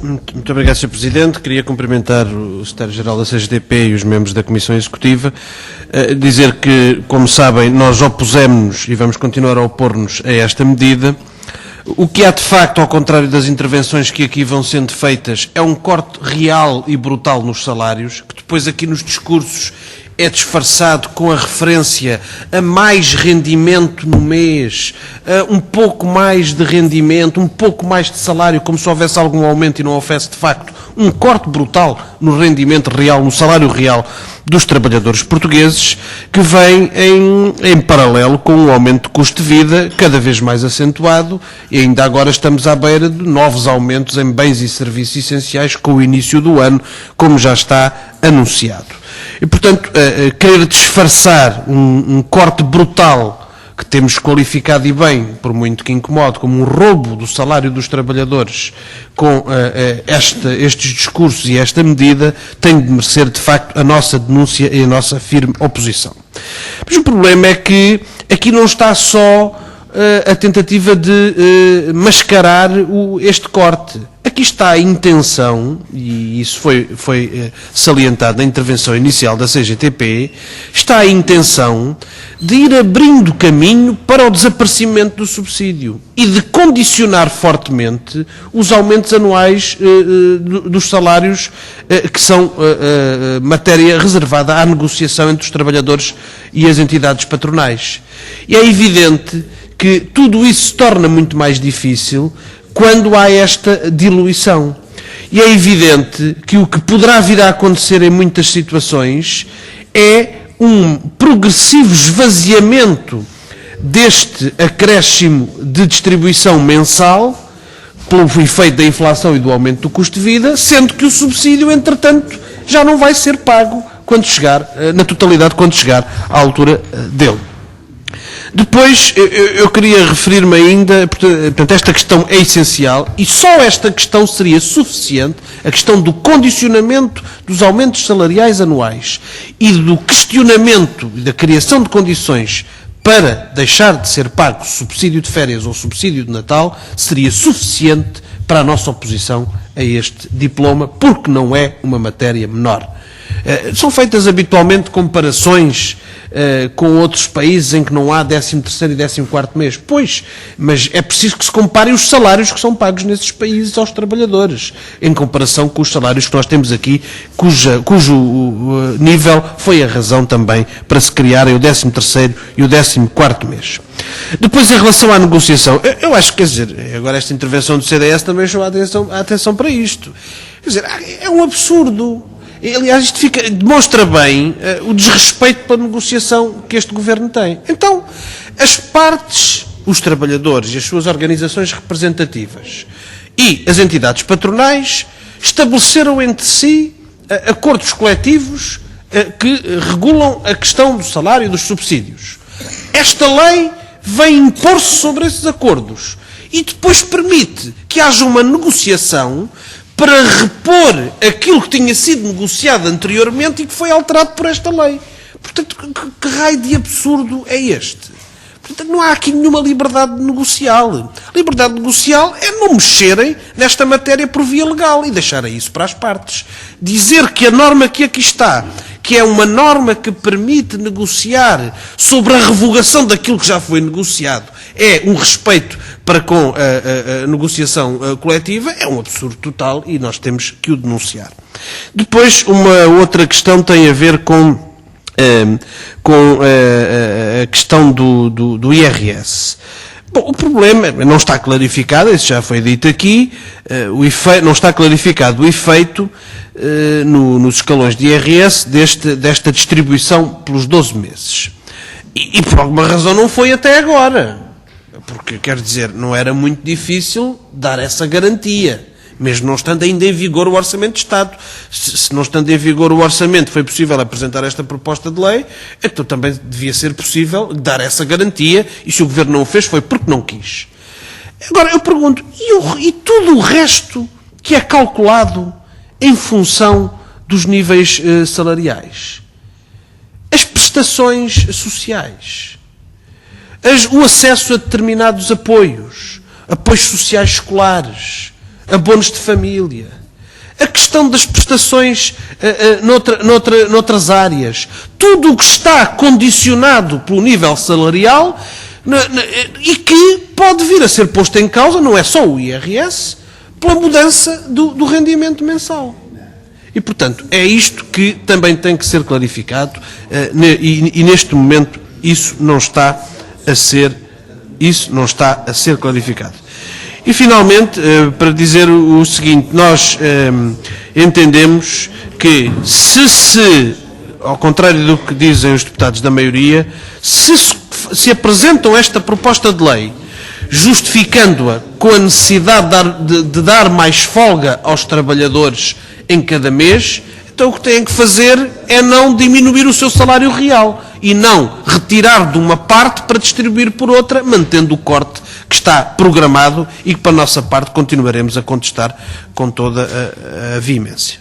Muito obrigado, Sr. Presidente. Queria cumprimentar o Secretário-Geral da CGTP e os membros da Comissão Executiva. Dizer que, como sabem, nós opusemos-nos e vamos continuar a opor-nos a esta medida. O que há de facto, ao contrário das intervenções que aqui vão sendo feitas, é um corte real e brutal nos salários, que depois aqui nos discursos é disfarçado com a referência a mais rendimento no mês, um pouco mais de rendimento, um pouco mais de salário, como se houvesse algum aumento e não houvesse de facto um corte brutal no rendimento real, no salário real dos trabalhadores portugueses, que vem em paralelo com um aumento de custo de vida cada vez mais acentuado, e ainda agora estamos à beira de novos aumentos em bens e serviços essenciais com o início do ano, como já está anunciado. E, portanto, querer disfarçar um corte brutal que temos qualificado e bem, por muito que incomode, como um roubo do salário dos trabalhadores com estes discursos e esta medida, tem de merecer, de facto, a nossa denúncia e a nossa firme oposição. Mas o problema é que aqui não está só a tentativa de mascarar este corte. Aqui está a intenção, e isso foi salientado na intervenção inicial da CGTP, está a intenção de ir abrindo caminho para o desaparecimento do subsídio e de condicionar fortemente os aumentos anuais dos salários que são matéria reservada à negociação entre os trabalhadores e as entidades patronais. E é evidente que tudo isso se torna muito mais difícil quando há esta diluição. E é evidente que o que poderá vir a acontecer em muitas situações é um progressivo esvaziamento deste acréscimo de distribuição mensal, pelo efeito da inflação e do aumento do custo de vida, sendo que o subsídio, entretanto, já não vai ser pago quando chegar, na totalidade, quando chegar à altura dele. Depois, eu queria referir-me ainda, portanto, esta questão é essencial e só esta questão seria suficiente, a questão do condicionamento dos aumentos salariais anuais e do questionamento e da criação de condições para deixar de ser pago subsídio de férias ou subsídio de Natal, seria suficiente para a nossa oposição a este diploma, porque não é uma matéria menor. São feitas habitualmente comparações com outros países em que não há 13º e 14º mês. Pois, mas é preciso que se comparem os salários que são pagos nesses países aos trabalhadores, em comparação com os salários que nós temos aqui, cujo nível foi a razão também para se criarem o 13º e o 14º mês. Depois, em relação à negociação, eu acho que, quer dizer, agora esta intervenção do CDS também chamou a atenção para isto. Quer dizer, é um absurdo. Aliás, isto demonstra bem o desrespeito pela negociação que este Governo tem. Então, as partes, os trabalhadores e as suas organizações representativas e as entidades patronais estabeleceram entre si acordos coletivos que regulam a questão do salário e dos subsídios. Esta lei vem impor-se sobre esses acordos e depois permite que haja uma negociação para repor aquilo que tinha sido negociado anteriormente e que foi alterado por esta lei. Portanto, que raio de absurdo é este? Portanto, não há aqui nenhuma liberdade negocial. Liberdade negocial é não mexerem nesta matéria por via legal e deixarem isso para as partes. Dizer que a norma que aqui está, que é uma norma que permite negociar sobre a revogação daquilo que já foi negociado, é um respeito para com a negociação coletiva, é um absurdo total e nós temos que o denunciar. Depois, uma outra questão tem a ver com a questão do IRS. Bom, o problema não está clarificado, isso já foi dito aqui, não está clarificado o efeito nos escalões de IRS desta distribuição pelos 12 meses. E por alguma razão não foi até agora. Porque, quer dizer, não era muito difícil dar essa garantia, mesmo não estando ainda em vigor o Orçamento de Estado. Se não estando em vigor o Orçamento foi possível apresentar esta proposta de lei, então também devia ser possível dar essa garantia, e se o Governo não o fez foi porque não quis. Agora, eu pergunto, e tudo o resto que é calculado em função dos níveis salariais? As prestações sociais, o acesso a determinados apoios sociais escolares, abonos de família, a questão das prestações noutras áreas, tudo o que está condicionado pelo nível salarial e que pode vir a ser posto em causa, não é só o IRS, pela mudança do rendimento mensal. E, portanto, é isto que também tem que ser clarificado e neste momento isso não está a ser clarificado. E, finalmente, para dizer o seguinte, nós entendemos que se, ao contrário do que dizem os deputados da maioria, se apresentam esta proposta de lei justificando-a com a necessidade de dar mais folga aos trabalhadores em cada mês, então o que têm que fazer é não diminuir o seu salário real e não retirar de uma parte para distribuir por outra, mantendo o corte que está programado e que, para a nossa parte, continuaremos a contestar com toda a veemência.